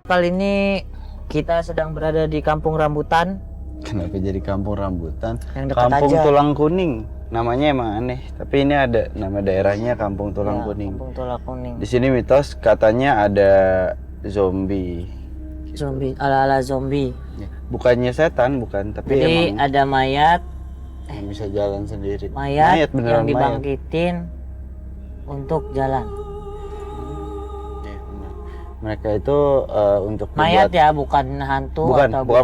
kali ini kita sedang berada di Kampung Rambutan. Kenapa jadi Kampung Rambutan? Yang dekat Kampung aja. Tulang Kuning. Namanya emang aneh, tapi ini ada nama daerahnya Kampung Tulang Kuning. Kampung Tulang Kuning. Di sini mitos katanya ada zombie. Zombie, ala-ala zombie. Ya, bukannya setan, bukan, tapi Jadi emang ada mayat yang bisa jalan sendiri. yang Beneran mayat. dibangkitin untuk jalan. Ya, benar. Mereka itu untuk Mayat membuat- ya, bukan hantu bukan, atau bukan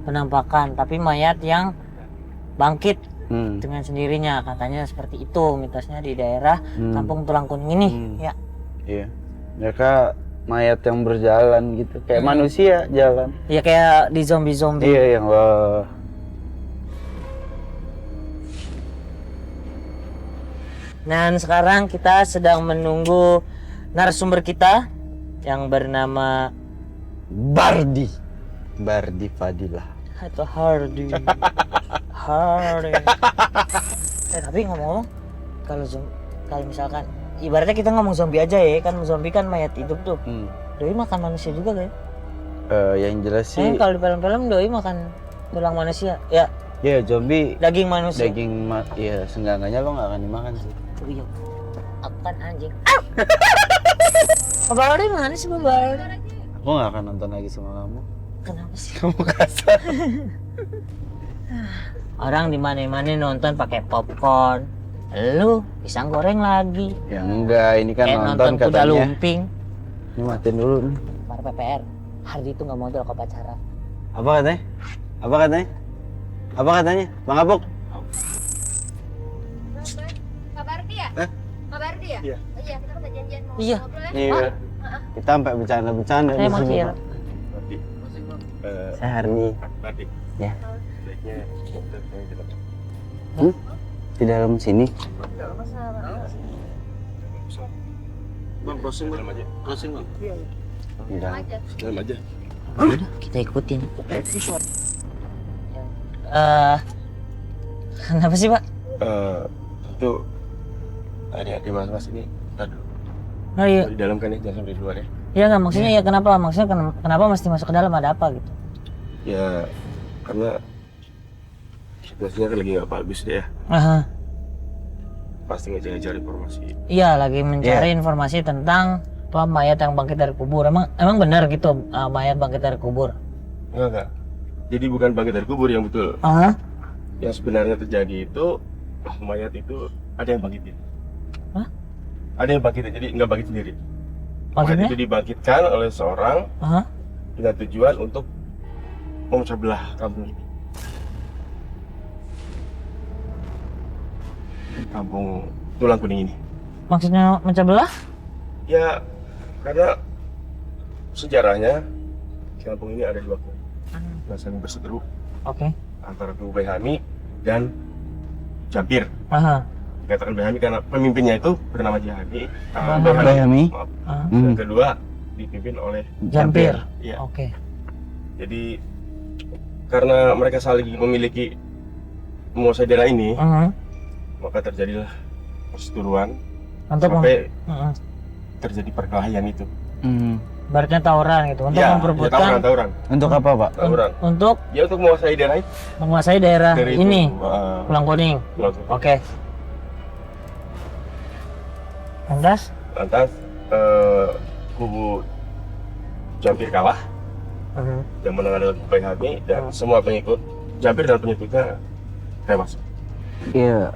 penampakan, tapi mayat yang bangkit Hmm. dengan sendirinya. Katanya seperti itu mitosnya di daerah Hmm. Kampung Tulang Kuning ini. Ya. Iya. Mereka mayat yang berjalan gitu, kayak manusia jalan. Ya kayak di zombie-zombie. Iya, yang Dan sekarang kita sedang menunggu narasumber kita yang bernama Bardi Fadilah. atau Hardy. Hardy. Tapi ngomong-ngomong, kalau misalkan ibaratnya kita ngomong zombie aja ya, kan zombie kan mayat hidup tuh. Doi makan manusia juga kan? Yang jelas sih, Kalau di film-film Doi makan tulang manusia, ya ya zombie daging manusia. ya seenggaknya lo nggak akan dimakan sih. Oh iya, aku kan anjing. Bapak Hardy mana sih Bapak Hardy? Aku nggak akan nonton lagi sama kamu. Kenapa sih? Kamu kasar. Orang di mana-mana nonton pakai popcorn. Lu pisang goreng lagi. Ya enggak, ini kan Kayak nonton nonton kuda katanya. lumping. Ini matiin dulu nih. Para PPR. Hardy itu nggak modal ke pacaran. Apa katanya? Apa katanya? Bang Apuk? Kabar dia? Kabar dia? Iya. Oh, iya, kita udah janjian mau Iya. ngobrol ya. Iya. Kita sampai bercanda-bercanda. Saya mau kira. Saya Hardi. Ya. Di dalam sini. Bang, closing bang aja. Closing bang. Di dalam. Aja. Dalam aja. Udah, kita ikutin. Kenapa sih Pak? Itu adik-adik mas ini. Aduh. Oh iya, Di dalam kan ya, jangan sampai di luar ya. ya nggak maksudnya ya kenapa? Maksudnya kenapa mesti masuk ke dalam, ada apa gitu? Ya karena situasinya kan lagi nggak bagus deh ya. Aha. Pasti ngejar-ngejar informasi. Iya, lagi mencari informasi tentang mayat yang bangkit dari kubur. Emang benar gitu mayat bangkit dari kubur? Enggak. Jadi bukan bangkit dari kubur yang betul. Aha. Yang sebenarnya terjadi itu mayat itu ada yang bangkitin. Hah? Ada yang bangkitin, jadi nggak bangkit sendiri. Maksudnya? Mayat itu dibangkitkan oleh seorang Aha. dengan tujuan untuk memecah belah kampung ini. Kampung Tulang Kuning ini. Maksudnya mencah belah? Ya, karena sejarahnya kampung ini ada dua kubu yang saling berseteru Oke. antara kubu Bayhami dan Jampir. Aha. Dikatakan Bayhami karena pemimpinnya itu bernama Jahami. Bayhami. Maaf. Aha. Yang kedua dipimpin oleh Jampir. Iya. Oke. Jadi karena mereka saling memiliki menguasai daerah ini, Aha. maka terjadilah perseteruan Untuk sampai Aha. terjadi perkelahian itu. Baratnya tawuran gitu untuk Ya, memperebutkan tawuran. Untuk apa, Pak? Tawuran. untuk Ya untuk menguasai daerah itu. menguasai daerah Dari ini itu, Tulang Kuning. Tulang Kuning. Oke. Lantas? Lantas kubu Jampir kalah, yang menang adalah kubu Bayhami dan semua pengikut Jampir dan pengikutnya tewas. Iya,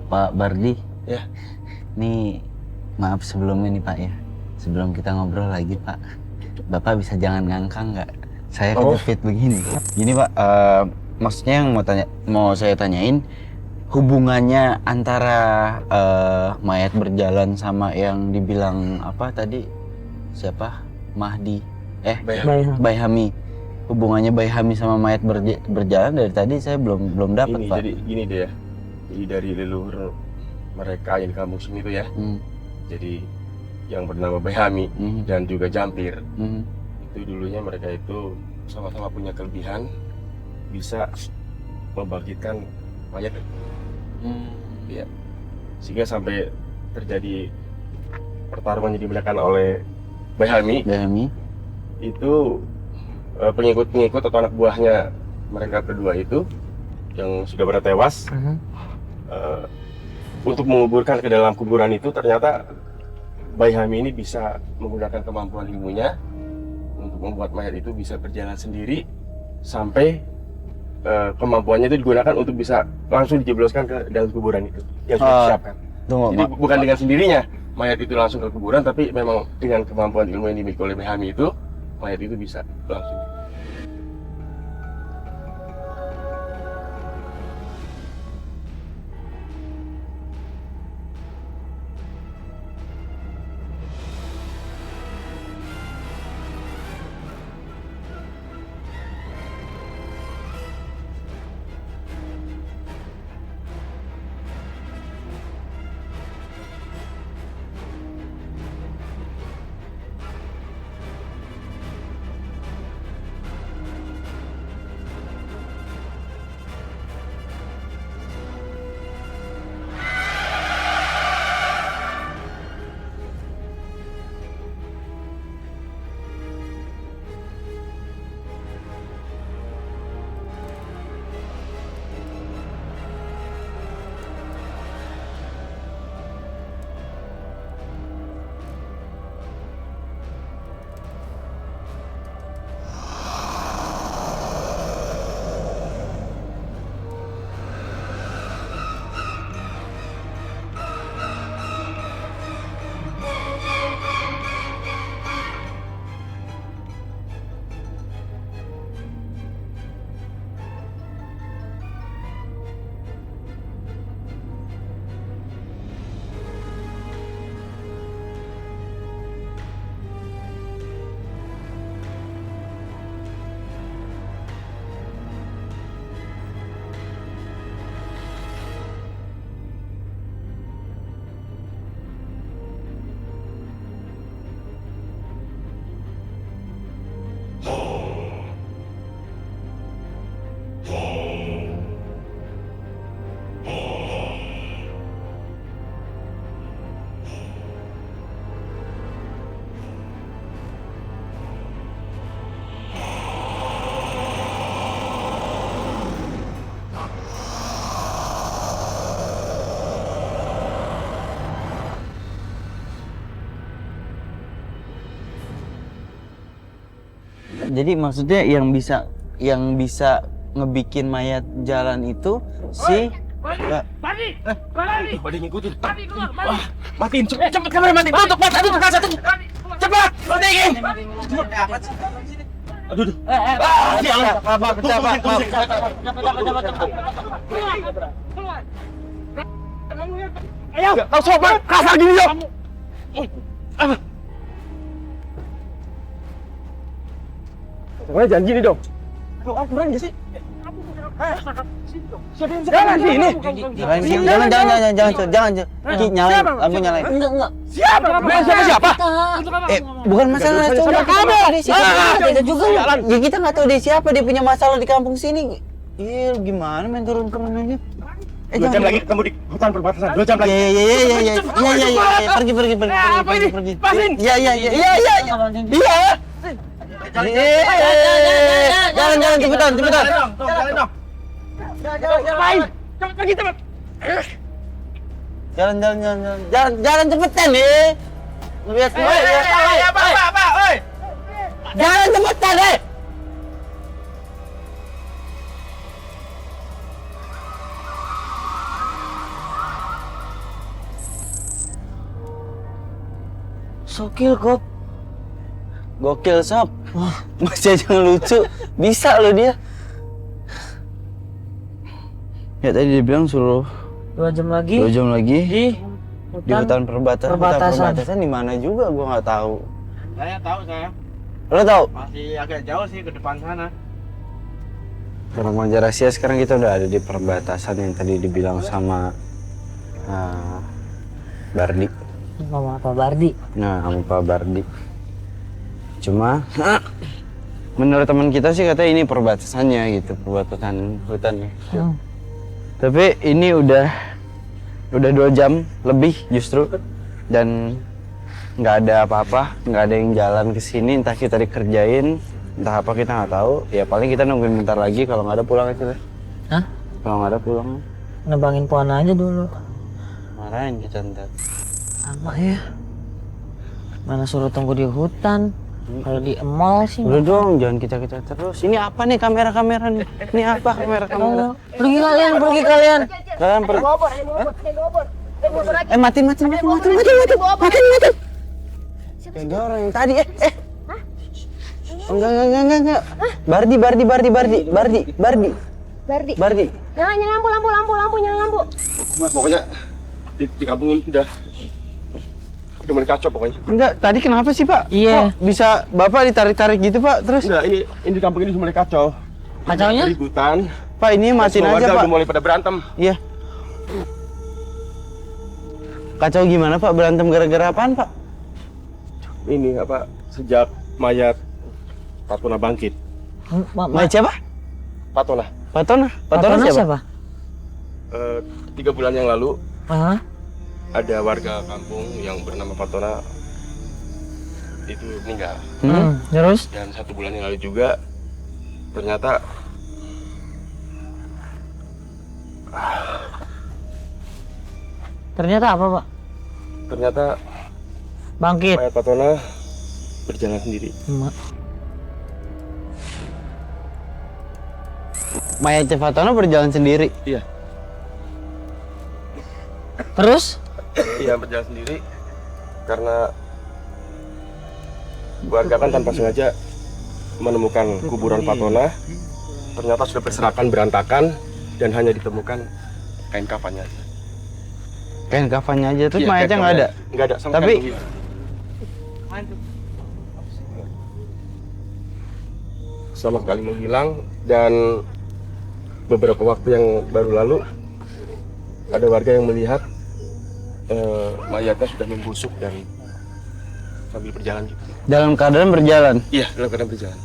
Pak Bardi. Ya. Nih, maaf sebelumnya nih Pak ya. Sebelum kita ngobrol lagi Pak, Bapak bisa jangan ngangkang nggak? Saya kejepit begini. Gini Pak, maksudnya yang mau saya tanyain, hubungannya antara mayat berjalan sama yang dibilang apa tadi? Siapa? Mahdi? Bayhami. Hubungannya Bayhami sama mayat berjalan dari tadi saya belum dapat Ini Pak. jadi gini deh ya. Jadi dari leluhur mereka yang di kampung sini tuh ya. Jadi yang bernama Bayhami dan juga Jampir. Itu dulunya mereka itu sama-sama punya kelebihan bisa membangkitkan mayat. Ya. Sehingga sampai terjadi pertarungan yang dimenangkan oleh Bayhami. itu pengikut-pengikut atau anak buahnya mereka berdua itu yang sudah pada tewas untuk menguburkan ke dalam kuburan itu, ternyata Bayi Hami ini bisa menggunakan kemampuan ilmunya untuk membuat mayat itu bisa berjalan sendiri sampai kemampuannya itu digunakan untuk bisa langsung dijebloskan ke dalam kuburan itu yang sudah disiapkan. Jadi bukan dengan sendirinya mayat itu langsung ke kuburan, tapi memang dengan kemampuan ilmu yang dimiliki oleh Bayi Hami itu, mayat itu bisa langsung. Jadi maksudnya yang bisa ngebikin mayat jalan itu si Badi ngikutin. Matiin, cepet kamera matiin. Tutup mata, tutup kaca, tutup. Cepat, matiin. Aduh. Ayo, kau sobat kasar gini dong. Pokoknya janji nih dong. Lu aturan gak sih? Jangan sini. Jangan. Ki, nyalain, lampu nyalain. Enggak. Siapa? Bukan masalah coba ada di situ. Kita juga. Ya kita nggak tahu dia siapa, dia punya masalah di kampung sini. Iya, gimana main turun aja. 2 jam lagi ketemu di hutan perbatasan. 2 jam lagi. Iya. Pergi. Pasin. Iya. Jalan cepetan. Jalan dong. Ngapain? Cepet pergi cepet. Jalan cepetan nih. Lihat semua ya. Apa? Oi. Jalan cepetan deh. Sokil kok. Gokil sob. Masih aja lucu. Bisa loh dia. Ya tadi dia bilang suruh 2 jam lagi. 2 jam lagi Di hutan perbatasan. perbatasan. Hutan perbatasan di mana juga gua nggak tahu. Saya tahu saya. Lo tahu? Masih agak jauh sih ke depan sana. Remaja rahasia sekarang kita udah ada di perbatasan yang tadi dibilang sama Bardi. Mama Pak Bardi. Nah, sama Pak Bardi. Cuma menurut teman kita sih katanya ini perbatasannya gitu, perbatasan hutan. Tapi ini udah 2 jam lebih justru, dan nggak ada apa-apa, nggak ada yang jalan ke sini, entah kita dikerjain, entah apa kita nggak tahu. Ya paling kita nungguin bentar lagi, kalau nggak ada pulang aja lah. Hah? Kalau nggak ada pulang. Nebangin pohon aja dulu. Marahin kita ntar. Lama ya. Mana suruh tunggu di hutan. Kalau di mall sih. Udah dong, jangan kita terus. Ini apa nih kamera nih? Ini apa kamera? Oh, pergi kalian. Kalian Ada gobor, ada gobor, ada gobor. Ada gobor lagi. matiin. Kayak orang yang tadi Enggak. Bardi. Nyala lampu, nyala lampu. Mas, pokoknya di kampung ini udah mulai kacau pokoknya. Enggak, tadi kenapa sih Pak? Iya. Kok bisa Bapak ditarik-tarik gitu Pak? Terus? Enggak, ini di kampung ini sudah mulai kacau. Kacaunya? Ributan. Pak ini matiin Semua aja warga Pak. udah mulai pada berantem. Iya. Kacau gimana Pak? Berantem gara-gara apaan Pak? Ini apa? Sejak mayat Patona bangkit. Mayat siapa? Patona. Patona siapa? 3 bulan yang lalu Hah? ada warga kampung yang bernama Patona itu meninggal. Terus? Dan 1 bulan yang lalu juga ternyata Ternyata apa, Pak? ternyata Bangkit. mayat Patona berjalan sendiri. Mayatnya Fatona berjalan sendiri. Iya. Terus? Iya, berjalan sendiri karena warga kan tanpa sengaja menemukan kuburan Patona. Ternyata sudah berserakan, berantakan, dan hanya ditemukan kain kafannya aja. Kain kafannya aja, terus Iya, mayatnya kain nggak ada? kafannya. Nggak ada, sama Tapi- sekali hilang. Sama sekali menghilang, dan beberapa waktu yang baru lalu ada warga yang melihat mayatnya sudah membusuk dan sambil berjalan gitu. Dalam keadaan berjalan. Iya, dalam keadaan berjalan.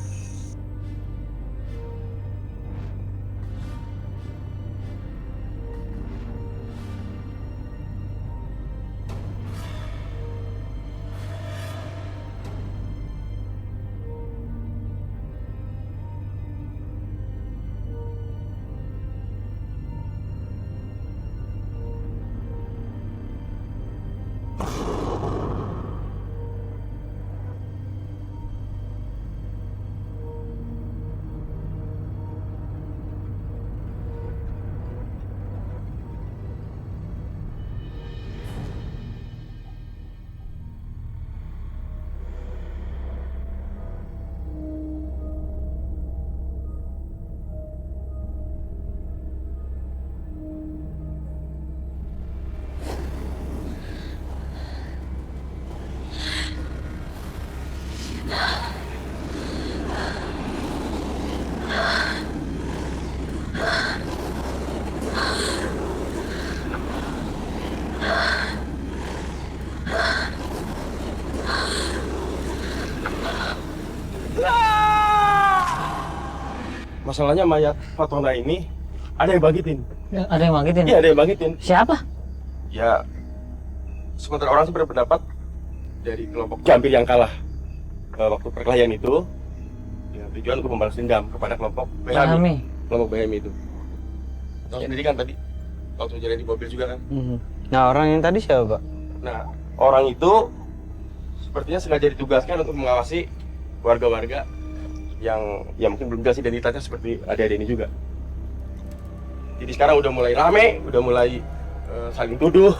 Masalahnya mayat Patona ini ada yang bangkitin. Ada yang bangkitin? Iya, ada yang bangkitin. Siapa? Ya, sementara orang sih berpendapat dari kelompok Jampir yang kalah waktu perkelahian itu, ya, tujuan untuk membalas dendam kepada kelompok Behami. Behami. Kelompok Behami itu. Tahu sendiri kan tadi, waktu jalan di mobil juga kan. Nah orang yang tadi siapa Pak? Nah, orang itu sepertinya sengaja ditugaskan untuk mengawasi warga-warga yang ya mungkin belum jelas identitasnya seperti adik-adik ini juga. Jadi sekarang udah mulai rame, udah mulai saling tuduh,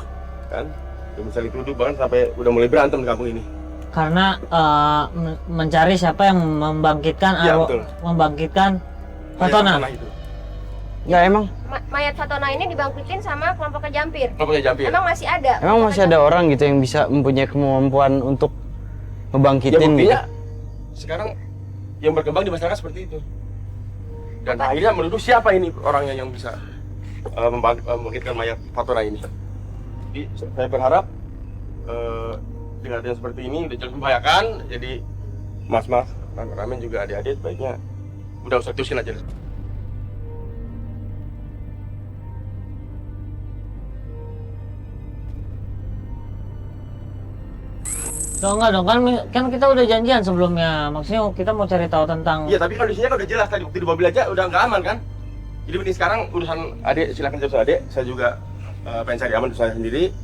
kan? Udah mulai saling tuduh, bahkan sampai udah mulai berantem di kampung ini. Karena mencari siapa yang membangkitkan Iya, betul. membangkitkan Mayat Patona. itu. Nggak emang? Mayat Fatona ini dibangkitin sama kelompok Jampir. Kelompoknya Jampir. Emang masih ada? Emang masih ada orang gitu yang bisa mempunyai kemampuan untuk Ya ngebangkitin gitu? buktinya sekarang yang berkembang di masyarakat seperti itu. Dan akhirnya menuduh siapa ini orangnya yang bisa membangkitkan mayat Patona ini. Jadi saya berharap dengan yang seperti ini udah jelas membahayakan. Jadi mas-mas, ramen juga adik-adik sebaiknya udah usah terusin aja. Enggak dong, kan kita udah janjian sebelumnya. Maksudnya kita mau cari tahu tentang. Iya, tapi kondisinya kan udah jelas tadi bukti di mobil aja udah nggak aman kan. Jadi mending sekarang urusan adik, silakan jawab adik. Saya juga pengen cari aman untuk saya sendiri.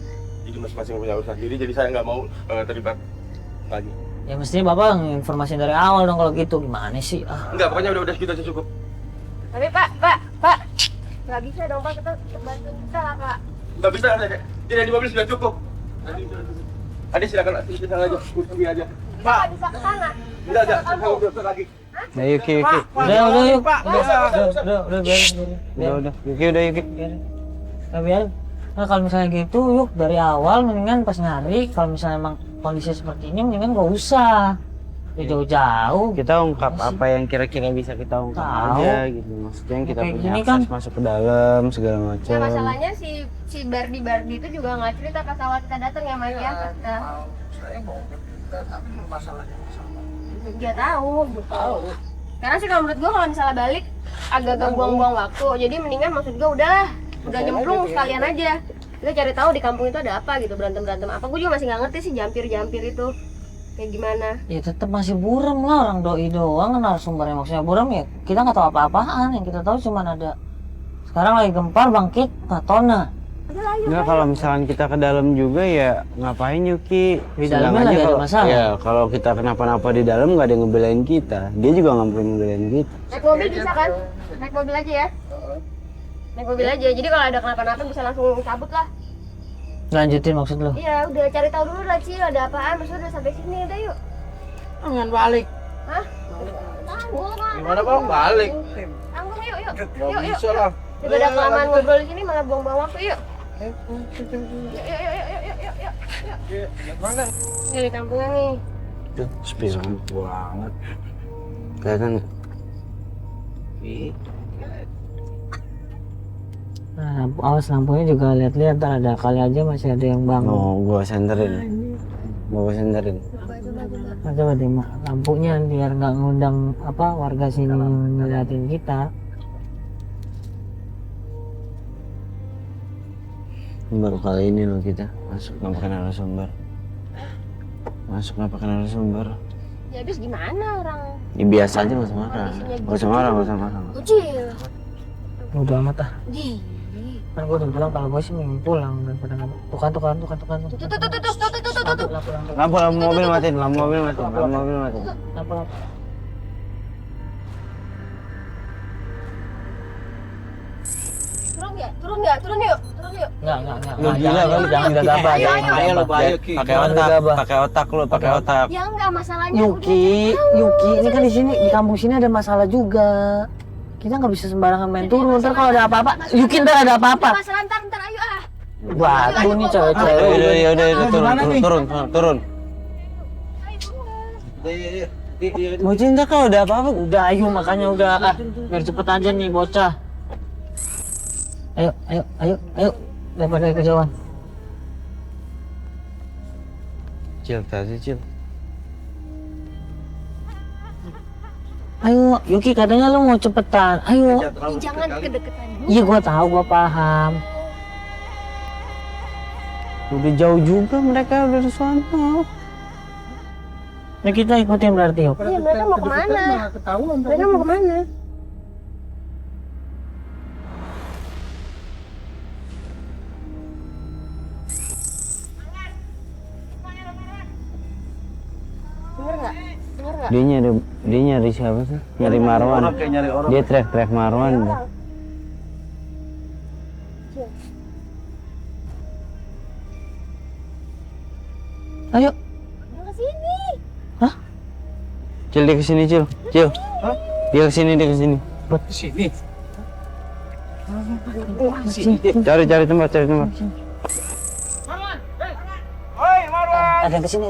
Jadi masing-masing punya urusan sendiri. Jadi saya nggak mau terlibat lagi. Ya mestinya Bapak informasi dari awal dong kalau gitu. Gimana sih? Enggak, pokoknya udah gitu aja cukup. Tapi Pak, nggak bisa dong Pak, kita bantu kita lah Pak. Nggak bisa, Dek. Tidak di mobil sudah cukup. Adik silakan aja, ambil aja. Kita nggak bisa ke sana. Tidak ada, saya lagi. Nah, Yuki, Yuki. Udah yuk. Udah Udah, Yuki, udah Yuki. biarin. Nah kalau misalnya gitu yuk dari awal mendingan pas nyari kalau misalnya emang kondisi seperti ini mendingan gak usah jauh-jauh. Kita ungkap apa yang kira-kira bisa kita ungkap Tahu. aja gitu. Maksudnya yang kita Kayak punya gini akses kan. masuk ke dalam segala macam. Ya masalahnya si Bardi itu juga nggak cerita pas awal kita datang ya Mike ya. Dia tahu gitu. Karena sih kalau menurut gua kalau misalnya balik agak buang-buang waktu. Jadi mendingan maksud gua udah nyemplung sekalian aja. Kita cari tahu di kampung itu ada apa gitu, berantem apa. Gua juga masih nggak ngerti sih jampir itu kayak gimana. Ya tetap masih buram lah, orang doi doang narasumbernya. Maksudnya buram ya kita nggak tahu apa-apaan, yang kita tahu cuma ada sekarang lagi gempar bangkit Natona. Enggak, kalau misalkan kita ke dalam juga ya ngapain Yuki? Di dalamnya lagi ada masalah. Ya kalau kita kenapa-napa di dalam nggak ada yang ngebelain kita. Dia juga nggak perlu ngebelain kita. Naik mobil bisa kan? Naik mobil aja ya. Naik mobil aja. Jadi kalau ada kenapa-napa bisa langsung cabut lah. Lanjutin maksud lo? Iya, udah cari tahu dulu lah Cil, ada apaan. Maksudnya udah sampai sini udah yuk. Jangan balik. Hah? Tanggung lah. Gimana Bang? Balik. Tanggung yuk. Nggak Yuk. bisa lah. Daripada kelamaan ngobrol di sini malah buang-buang waktu yuk. Yuk. Mana? Ini di kampungan nih. Tuh, sepi banget. Kelihatan nggak? Nah, awas lampunya juga lihat-lihat, ntar ada kali aja masih ada yang bangun. Mau gua senterin. Coba deh Mak, lampunya biar nggak ngundang apa warga sini ngeliatin kita. Baru kali ini loh kita masuk nggak pakai narasumber. Ya habis gimana orang? Ya biasa aja nggak usah marah. Nggak usah marah. Cil. Udah amat ah. Di. Kan gue udah bilang kalau gue sih mau pulang dan pada nggak. Tuh. Tuh. Lampu mobil matiin. Lampu. Turun yuk. Enggak. Lu gila kali, jangan gegabah. Ayo lo Bayu Ki. Pakai otak. Ya enggak masalahnya. Yuki, ini kan di sini di kampung sini ada masalah juga. Kita nggak bisa sembarangan main turun. Ntar kalau ada apa-apa, Yuki ntar ada apa-apa. Masalah ntar ayo ah. Batu nih cewek-cewek. Udah, turun. Mau cinta kalau ada apa-apa. Udah ayo makanya udah biar cepet aja nih bocah. Ayo. Daripada kejauhan. Cil. Ayo, Yuki katanya lu mau cepetan. Ayo. Jangan kedekatan. Iya gua tahu, gua paham. Udah jauh juga mereka udah di sana. Nah kita ikutin berarti yuk. Iya, mereka mau kemana? Dengar nggak? Dia nyari siapa sih? Nyari Marwan. Dia teriak Marwan. Ayo. Dia kesini. Cil, dia kesini, Cil. Dia kesini. Sini. Cari tempat. Ada yang kesini.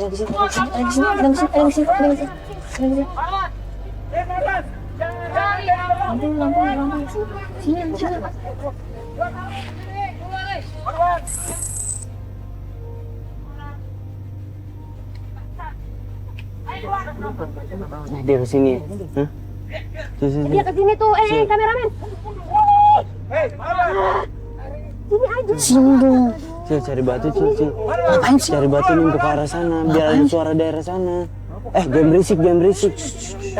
Lampu. Sini. Dia kesini. Hah? Sini. Dia kesini tuh, kameramen. Sini aja. Sini dong. Cil, cari batu, Cil. Ngapain sih? Cari batu nih untuk ke arah sana, biar ada suara daerah sana. Jangan berisik, jangan berisik.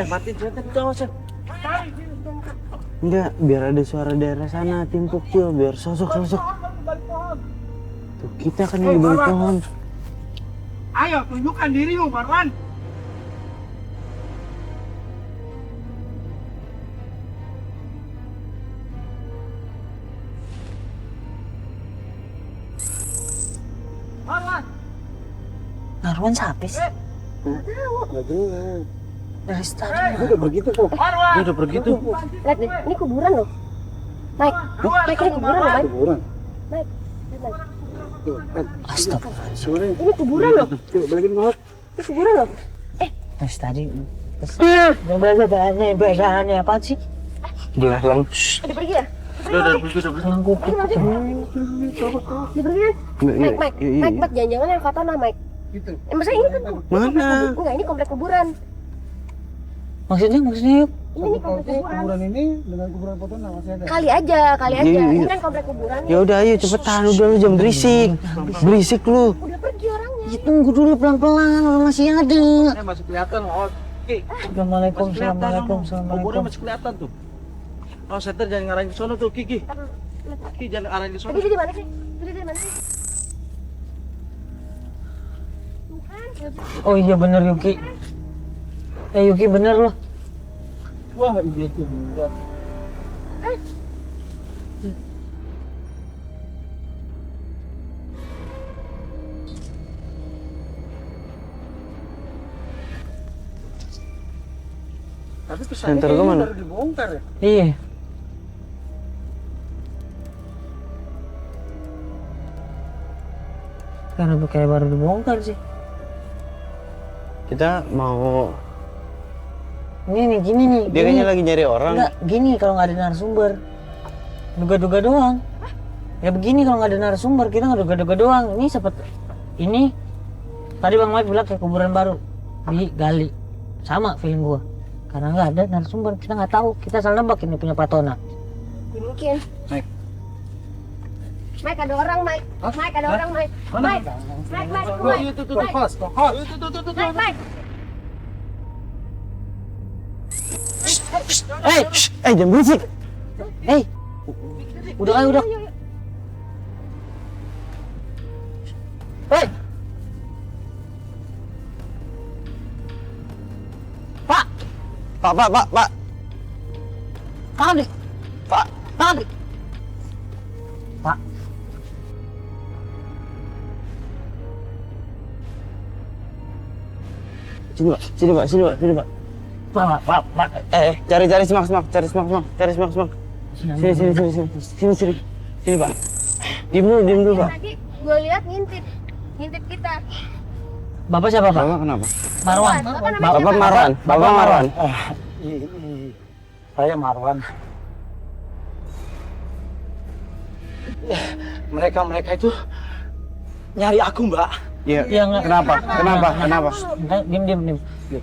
Matiin cerita kita Mas. Enggak, biar ada suara daerah sana, timpuk Cil, biar sosok-sosok. Tuh, kita kan di bawah pohon. Ayo tunjukkan dirimu Marwan. Marwan siapa sih? Dari tadi. Udah begitu kok. Udah begitu. Lihat deh, ini kuburan loh. Mike, Mike ini kuburan loh, Mike. Kuburan. Mike, lihat, Mike. Astagfirullahaladzim. Ini kuburan loh. Coba balikin banget. Ini kuburan loh. Dari tadi. Yang belajarannya apa sih? Udah, lang. Udah pergi ya? Udah pergi. Yang gue Udah pergi kan? Mike, jangan-jangan yang Fatona, Mike. Gitu. Masa ini kan? Mana? Enggak, ini komplek kuburan. maksudnya yuk. Ini komplek kuburan. Kuburan ini dengan kuburan Fatona masih ada. Kali aja. Iya. Ini kan komplek kuburan. Ya udah, ayo cepetan, udah lu jangan berisik. Berisik lu. Udah pergi orangnya. Ya, tunggu dulu pelan-pelan, orang masih ada. Masih kelihatan. Oke. Assalamualaikum, assalamualaikum, Kuburan assalamualaikum. masih kelihatan tuh. Oh, setter jangan ngarahin ke sono tuh, Kiki. Kiki jangan ngarahin ke sono. Tadi dia di mana sih? Oh iya bener Yuki. Yuki bener loh. Wah, iya tuh. Tapi kesannya Center kayaknya kemana? baru dibongkar ya. Iya. Karena kayak baru dibongkar sih. Kita mau... Ini nih, gini nih. Dia kayaknya lagi nyari orang. Enggak, gini kalau nggak ada narasumber. Duga-duga doang. Ya begini kalau nggak ada narasumber, kita nggak duga-duga doang. Ini ini tadi Bang Mike bilang kayak kuburan baru digali. Sama feeling gua. Karena nggak ada narasumber, kita nggak tahu. Kita salah nebak ini punya Fatona. Mungkin. Mike. Mike ada orang, Mike. Mike ada orang, Mike. Mana? Mike. Mike. Oh, itu tuh, kos. Mike. Jangan berisik. Udah. Hei. Pak. Pak. Pabrik. Pak. Pabrik. Pak. Sini Pak. Pak. Cari semak. Sini Pak. Diam dulu Pak. Tadi gue lihat ngintip kita. Bapak siapa, Pak? Bapak kenapa? Marwan. Bapak Marwan. Saya Marwan. Mereka itu nyari aku, Mbak. Iya. Iya, enggak. Kenapa? Diam.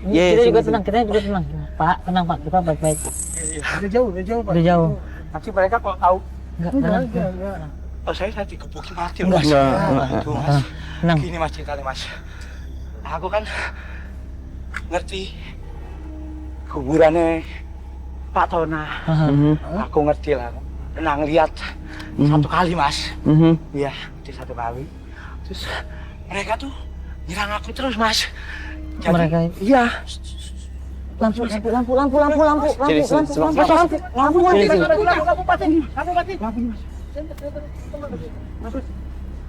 Iya, Kita juga sini. tenang. Pak, tenang Pak. Kita baik-baik. Udah jauh, Pak. Udah jauh. Nanti mereka kalau tahu, Enggak. oh saya dikebukin mati, Enggak. Mas. Enggak. Tuh, Mas. Tenang. Gini Mas ceritanya, Mas. Aku kan ngerti kuburannya Pak Tona. Aku ngerti lah. Pernah ngeliat satu kali, Mas. Iya, di satu kali. Terus mereka tuh nyerang aku terus, Mas. Jadi, Mereka iya. lampu. Sini. Lampu mati.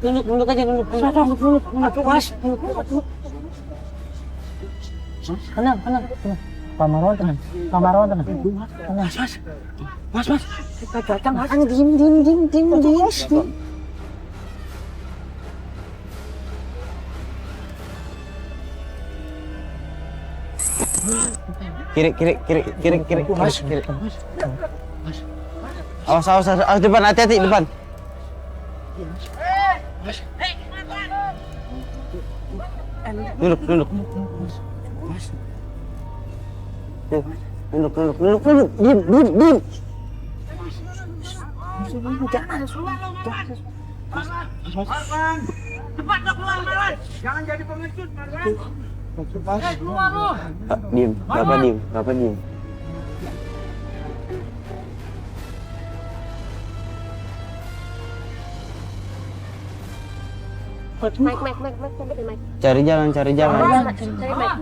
Duduk aja. Mas. Tenang. Pak Marwan tenang. Mas. Kita datang. Diam. Kiri. Mas. Awas depan, hati-hati depan. Duduk. Duduk. Diam. Marwan, cepat dong keluar Marwan. Jangan jadi pengecut Marwan. Keluar lu. Diem, Bapak diem, Bapak diem. Mike, coba deh, Mike. Cari jalan, cari jalan. Cari Mike.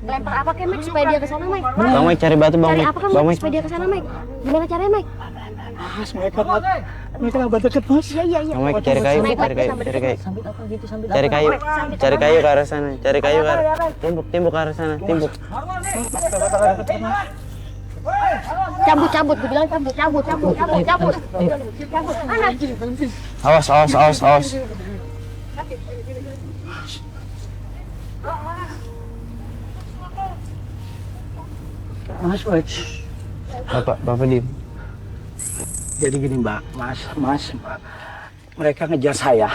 Lempar apa ke Mike supaya dia ke sana, Mike? Bang Mike cari batu, Bang Cari Mike. apa kan Bang Mike Mike. supaya dia ke sana, Mike? Gimana caranya, Mike? Mas, mereka nggak deket mas. Iya. Bang Mike cari kayu, Mike, cari kayu, sambil cari kayu. Sambit apa gitu, sambit Cari apa? kayu, cari kayu ke arah sana, cari kayu ke arah. Apa? Timbuk ke arah sana, timbuk. Cabut, gue bilang cabut. Mana? Awas. Mas, Pak. Bapak diem. Jadi gini Mbak, Mas, mereka ngejar saya.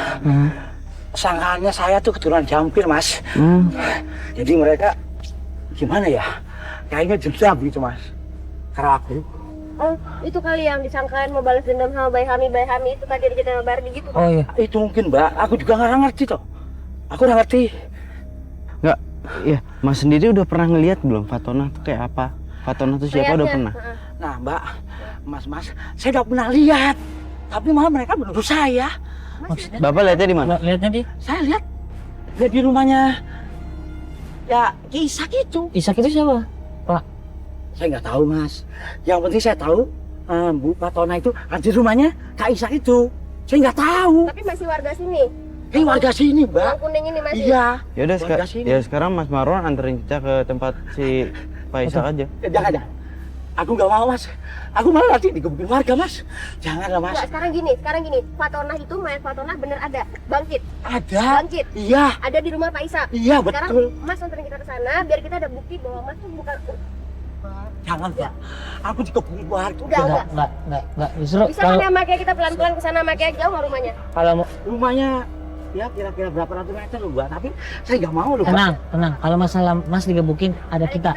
Sangkaannya saya tuh keturunan Jampir, Mas. Jadi mereka gimana ya? Kayaknya dendam gitu, Mas. Karena aku. Oh, itu kali yang disangkain mau balas dendam sama Bay Hami itu tadi dijadiin sama Bardi gitu. Oh iya. Itu mungkin Mbak, aku juga nggak ngerti toh. Aku nggak ngerti. Enggak, iya. Mas sendiri udah pernah ngeliat belum Fatona tuh kayak apa? Fatona tuh siapa udah pernah? Nah Mbak, Mas, saya udah pernah lihat. Tapi malah mereka menuduh saya. Maksudnya? Bapak lihatnya di mana? Lihatnya di Saya lihat di rumahnya ya Ki Isak itu. Isak itu siapa? Saya nggak tahu Mas. Yang penting saya tahu Bu Fatona itu ada di rumahnya Kak Isak itu. Saya nggak tahu. Tapi masih warga sini. Ini warga sini Mbak. Yang kuning ini masih. Iya. Ya udah Warga sini. sekarang Mas Marwan anterin kita ke tempat si Pak Isak aja. Jangan. Aku nggak mau Mas. Aku malah nanti digebukin warga Mas. Janganlah Mas. Enggak, sekarang gini. Fatona itu mayat Fatona bener ada. Bangkit. Ada. Bangkit. Iya. Ada di rumah Pak Isak. Iya Sekarang betul. Mas anterin kita ke sana biar kita ada bukti bahwa Mas tuh bukan. Jangan Pak. Aku digebukin warga. Udah. Enggak. Justru Bisa kalau kan ya Mike kita pelan-pelan ke sana Mike jauh nggak rumahnya? kalau mau Rumahnya ya kira-kira berapa ratus meter loh Mbak. Tapi saya nggak mau loh Mbak. tenang. Kalau masalah Mas digebukin ada kita.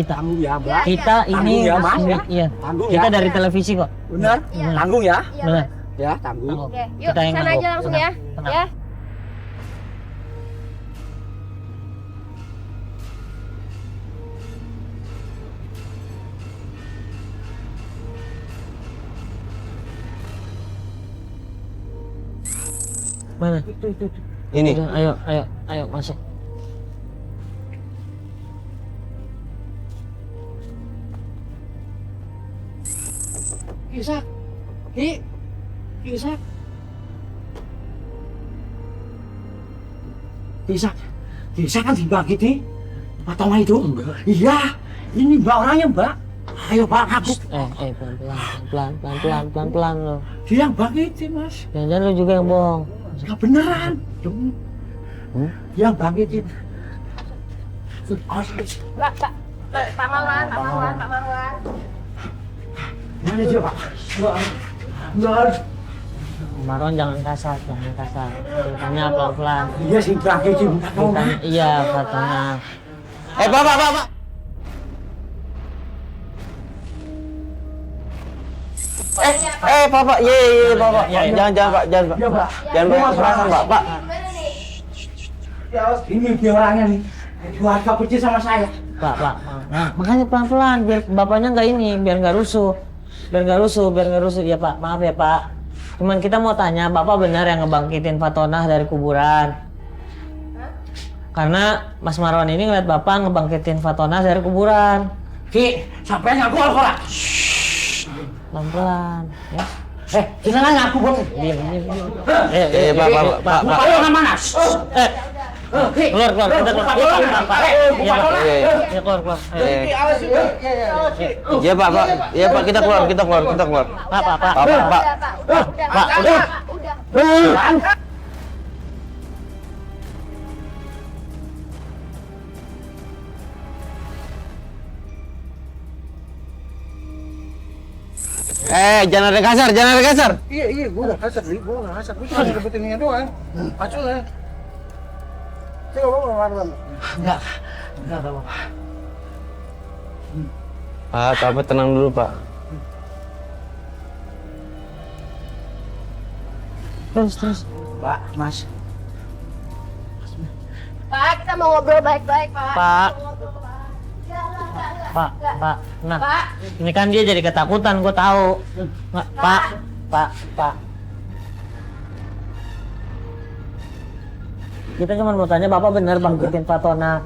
Tanggung ya Mbak. Kita ini Tanggung ya, Mas, ya. iya. Tanggung Kita ya. dari televisi kok. Benar? Iya. Tanggung ya. Iya Benar. Mas. Ya tanggung. Tanggung. Oke, yuk Kita yang sana nanggung. aja langsung Tenang, ya. tenang. Ya. Mana? Ini. Udah, ayo masuk. Isak. Isak. Isak kan dibangkiti. Fatona itu. Iya. Ini Mbak orangnya Mbak. Ayo Pak aku. Pelan lo. Dia yang bangkitin Mas. Jangan lu juga yang bohong. Ya beneran. Dia yang bangkitin. Pak Marwan. Mana dia Pak? Enggak. Marwan jangan kasar. Tanya pelan-pelan. Iya sih bangkitin. Ditanya, iya katanya. Bapak. Bapak. Iya, Bapak. Jangan, Pak. Jangan, Pak. Jangan banyak kekerasan, Pak. Ini dia orangnya nih. Keluarga benci sama saya. Pak. Nah, makanya pelan-pelan biar bapaknya biar nggak rusuh. Ya Pak, maaf ya Pak. Cuman kita mau tanya, Bapak benar yang ngebangkitin Fatona dari kuburan? Karena Mas Marwan ini ngeliat Bapak ngebangkitin Fatona dari kuburan. Ki, sampai ngaku alkohol. Pelan-pelan, ya. Jangan ngaku bos. Diam. Pak. Ayo nggak manas. Keluar. Kita keluar. Pak. Ya, keluar. Iya, Pak. Iya, Pak, kita keluar. Pak. Udah. Jangan ada kasar. Iya, gua nggak kasar, gua nggak kasar. Gua cuma dapetin ini doang. Acul ya. Coba bawa Marwan. Enggak apa-apa. Pak, tenang dulu, Pak. terus. Pak, Mas. Pak, kita mau ngobrol baik-baik, Pak. Pak. Mau ngobrol, Pak. Enggak. Pak. Nah, Pak. ini kan dia jadi ketakutan, gue tahu. Nggak, Pak. Kita cuma mau tanya, Bapak bener bangkitin Fatona?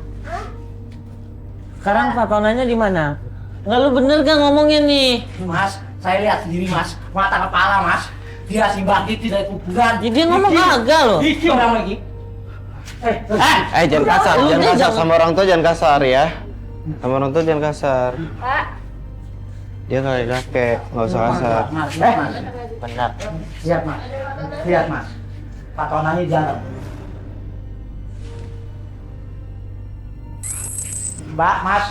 Sekarang Fatonanya di mana? Nggak, lu bener gak ngomongin nih? Mas, saya lihat sendiri Mas, mata kepala Mas. Dia si bangkit dari kuburan. Ya, dia ngomong kagak loh. Iki orang lagi. Jangan kasar, Lu jangan nih kasar sama orang tua, jangan kasar ya. Sama orang tua jangan kasar. Pak. Dia kakek, nggak usah kasar. Mas, Benar. lihat Mas. Lihat Mas. Patonanya jalan. Mbak, Mas.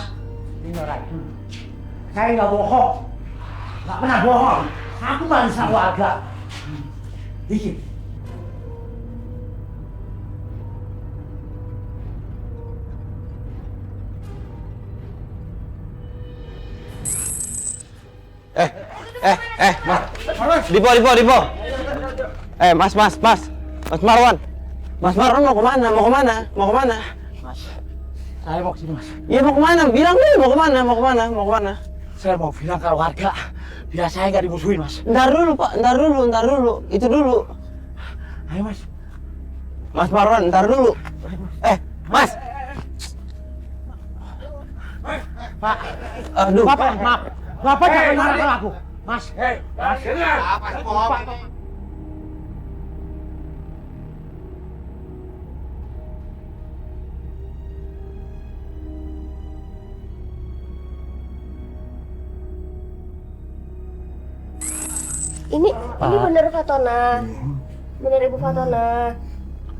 Ini orang. Saya nggak bohong. Nggak pernah bohong. Aku bangsa warga. Dikit. Mas. Dipo. Mas Marwan. Mas Marwan mau kemana? Mas, saya mau kesini Mas. Iya mau kemana? Bilang dulu mau kemana? Saya mau bilang ke warga, biar saya nggak dimusuhin Mas. Ntar dulu Pak, ntar dulu. Itu dulu. Ayo Mas. Mas Marwan, ntar dulu. Mas. Pak, Aduh. maaf. Bapak jangan marah ke aku. Mas. Ini bener Fatona. Bener Ibu Fatona.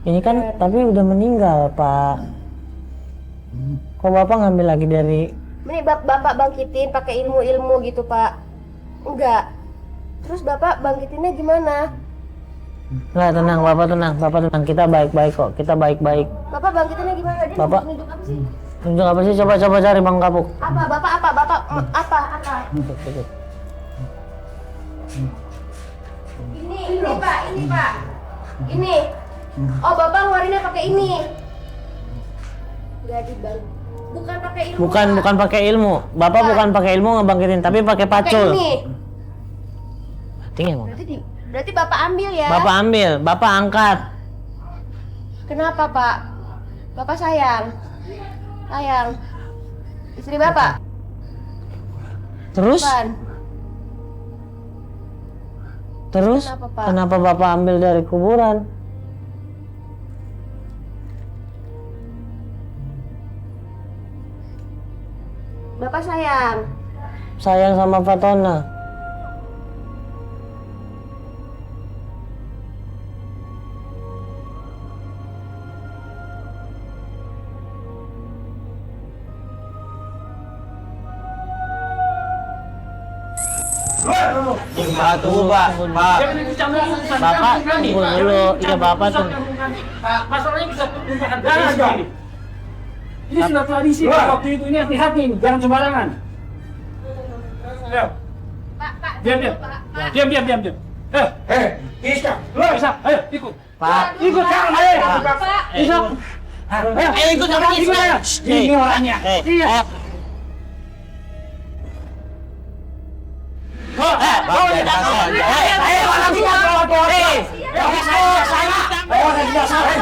Ini kan tapi udah meninggal, Pak. Kok Bapak ngambil lagi dari... Ini Bapak bangkitin pakai ilmu gitu, Pak. Enggak. Terus Bapak bangkitinnya gimana? Nggak, tenang, Bapak tenang. Kita baik-baik kok, kita baik-baik. Bapak bangkitinnya gimana? Dia Bapak. nunjuk apa sih? Tunjuk apa sih? Coba cari Bang Kapuk. Apa? Bapak apa? Ini Pak. Ini. Oh, Bapak ngeluarinnya pakai ini. Enggak dibang. Bukan pakai ilmu. Bukan pakai ilmu. Bapak bukan pakai ilmu ngebangkitin, tapi pakai pacul. Pakai ini. Tinggal. Berarti Bapak ambil ya? Bapak ambil, Bapak angkat. Kenapa, Pak? Bapak sayang. Istri Bapak? Terus? Bukan. Terus? Kenapa, Pak? Kenapa Bapak ambil dari kuburan? Bapak sayang. Sayang sama Fatona. Tunggu Pak. Bapak tunggu dulu. Iya Bapak tunggu. Masalahnya bisa menggunakan tradisi ini. Ini sudah tradisi waktu itu, ini hati-hati ini, jangan sembarangan. Ayo, Pak. diam. Isa. Bisa, ayo ikut. Pak. Ikut sekarang, ayo. Pak. Bisa. Ayo ikut sama kita. Ini orangnya. Iya.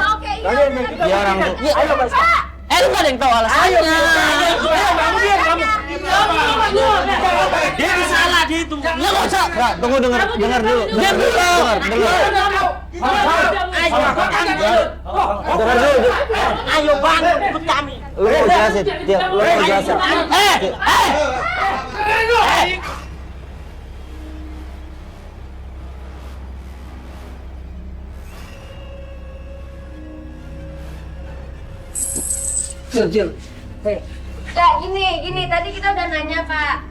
Oke, iya. Dia orang tuh. Lu nggak ada yang tahu alasannya. Dia salah dia itu. Nggak usah. Nggak, tunggu dengar dulu. Diam dulu. Ayo Bang, ikut kami. Lu mau jelasin, lu mau jelasin. Nah, gini, tadi kita udah nanya, Pak.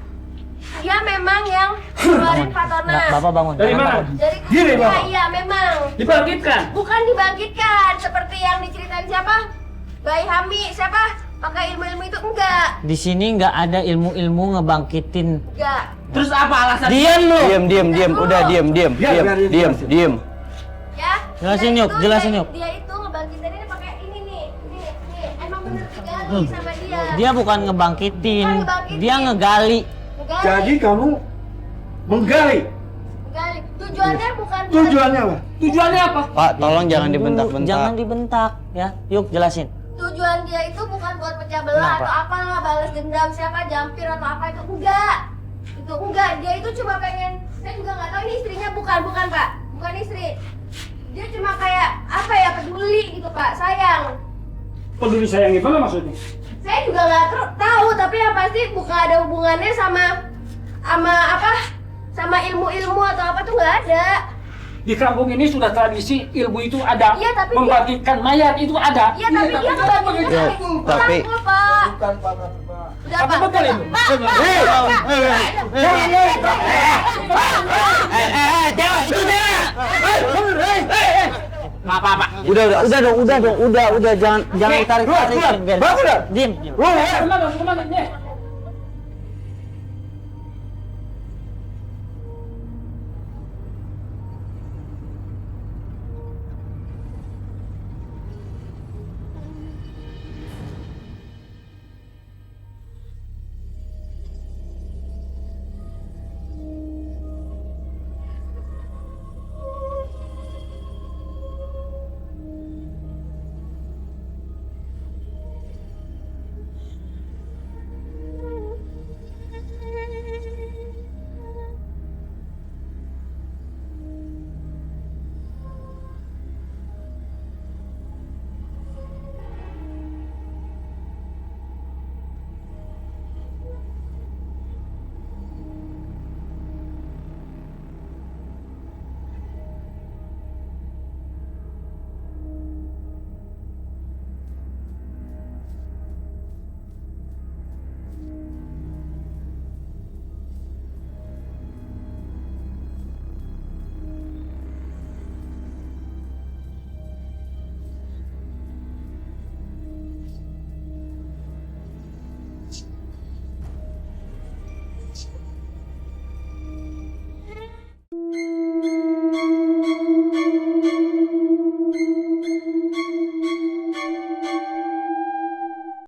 Dia memang yang keluarin Fatona. Bapak bangun. Dari mana? Dari Gini, kuburan. Bapak. Iya, memang. Dibangkitkan. Bukan dibangkitkan seperti yang diceritain siapa? Bayi Hami, siapa? Pakai ilmu-ilmu itu enggak. Di sini nggak ada ilmu-ilmu ngebangkitin. Enggak. Terus apa alasan? Diam lu. Diam. Udah diam. Ya, Jelasin Dia yuk, itu- jelasin dia- yuk. Dia itu ngebangkitin ini pakai ini nih. Emang bener digali sama dia. Dia bukan ngebangkitin, Bukan ngebangkitin. dia ngegali. Ngegali. Jadi kamu menggali. Ngegali. Tujuannya bukan buat- Tujuannya apa? Tujuannya apa? Pak, tolong jangan dibentak-bentak. Jangan dibentak ya. Yuk jelasin. Tujuan dia itu bukan buat pecah belah Kenapa? atau apa, balas dendam siapa, jampir atau apa itu enggak. Itu enggak, dia itu cuma pengen, saya juga nggak tahu ini istrinya bukan Pak, bukan istri. Dia cuma kayak apa ya, peduli gitu Pak, sayang. Peduli sayang gimana maksudnya? Saya juga nggak tahu, tapi yang pasti bukan ada hubungannya sama apa, sama ilmu-ilmu atau apa tuh nggak ada. Di kampung ini sudah tradisi ilmu itu ada. Iya, tapi membangkitkan mayat itu ada. Iya tapi dia ngebantu Ya, tapi- betul Pak. Bukan Pak. Udah Apa Pak, betul udah, itu? Pak. Udah dong, jangan tarik-tarik. Diam. Kemana? Kemana? Nih.